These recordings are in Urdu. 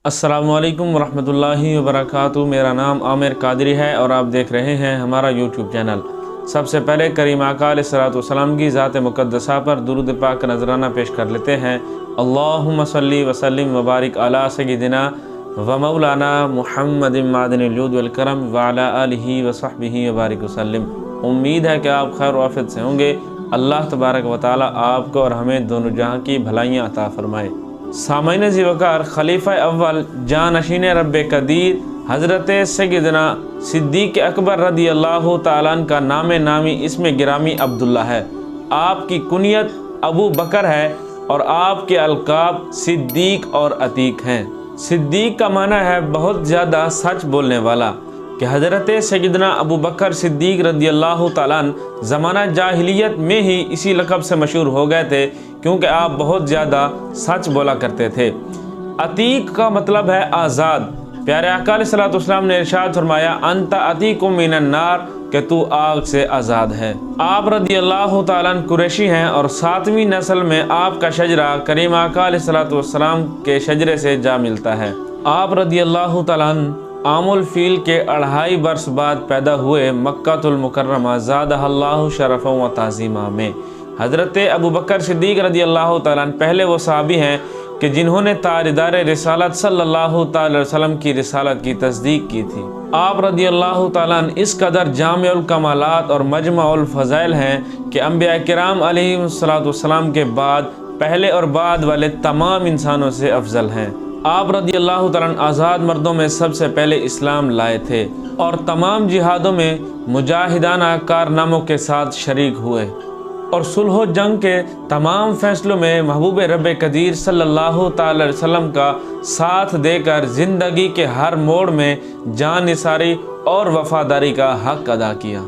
السلام علیکم ورحمۃ اللہ وبرکاتہ۔ میرا نام عامر قادری ہے اور آپ دیکھ رہے ہیں ہمارا یوٹیوب چینل۔ سب سے پہلے کریم آقا علیہ الصلوۃ والسلام کی ذات مقدسہ پر درود پاک کا نذرانہ پیش کر لیتے ہیں۔ اللہم صلی وسلم وبارک علی سیدنا و مولانا محمد معدن الجود والکرم وعلی آلہ وصحبہ وبارک وسلم۔ امید ہے کہ آپ خیر و عافیت سے ہوں گے۔ اللہ تبارک و تعالی آپ کو اور ہمیں دونوں جہاں کی بھلائیاں عطا فرمائے۔ سامعین ذی وقار، خلیفہ اول جانشین رب قدیر حضرت سیدنا صدیق اکبر رضی اللہ تعالیٰ عنہ کا نام نامی اسم گرامی عبداللہ ہے۔ آپ کی کنیت ابو بکر ہے اور آپ کے القاب صدیق اور عتیق ہیں۔ صدیق کا معنی ہے بہت زیادہ سچ بولنے والا، کہ حضرت سیدنا ابو بکر صدیق رضی اللہ تعالیٰ عنہ زمانہ جاہلیت میں ہی اسی لقب سے مشہور ہو گئے تھے، کیونکہ آپ بہت زیادہ سچ بولا کرتے تھے۔ عتیق کا مطلب ہے آزاد۔ پیارے آقا علیہ الصلوۃ والسلام نے ارشاد فرمایا، انت عتیق من النار، کہ تو آگ سے آزاد ہے۔ آپ رضی اللہ تعالیٰ عنہ قریشی ہیں اور 7ویں نسل میں آپ کا شجرہ کریم آقا علیہ الصلوۃ والسلام کے شجرے سے جا ملتا ہے۔ آپ رضی اللہ تعالیٰ عنہ عام الفیل کے 2.5 برس بعد پیدا ہوئے مکہ المکرمہ زادہ اللہ شرفا و تعظیمہ میں۔ حضرت ابو بکر صدیق رضی اللہ تعالیٰ عنہ پہلے وہ صحابی ہیں کہ جنہوں نے تاجدار رسالت صلی اللہ تعالی علیہ وسلم کی رسالت کی تصدیق کی تھی۔ آپ رضی اللہ تعالیٰ عنہ اس قدر جامع الکمالات اور مجمع الفضائل ہیں کہ انبیاء کرام علیہ السلام کے بعد پہلے اور بعد والے تمام انسانوں سے افضل ہیں۔ آپ رضی اللہ تعالیٰ عنہ آزاد مردوں میں سب سے پہلے اسلام لائے تھے اور تمام جہادوں میں مجاہدانہ کارناموں کے ساتھ شریک ہوئے، اور صلح و جنگ کے تمام فیصلوں میں محبوب رب قدیر صلی اللہ تعالی علیہ وسلم کا ساتھ دے کر زندگی کے ہر موڑ میں جان نثاری اور وفاداری کا حق ادا کیا۔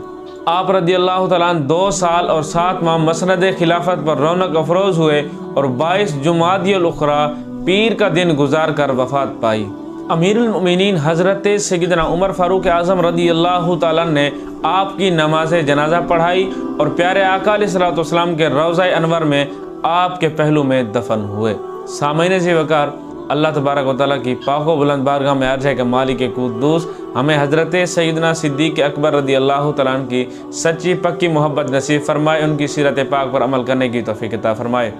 آپ رضی اللہ تعالیٰ عنہ 2 سال اور 7 ماہ مسند خلافت پر رونق افروز ہوئے اور 22 جمادی الاخری پیر کا دن گزار کر وفات پائی۔ امیر المؤمنین حضرت سیدنا عمر فاروق اعظم رضی اللہ تعالیٰ عنہ نے آپ کی نماز جنازہ پڑھائی اور پیارے آقا علیہ الصلوۃ والسلام کے روضہ انور میں آپ کے پہلو میں دفن ہوئے۔ سامعین ذی وقار، اللہ تبارک و تعالیٰ کی پاک و بلند بارگاہ میں عرض ہے کہ مالک قدوس ہمیں حضرت سیدنا صدیق اکبر رضی اللہ تعالیٰ عنہ کی سچی پکی محبت نصیب فرمائے، ان کی سیرت پاک پر عمل کرنے کی توفیق عطا فرمائے۔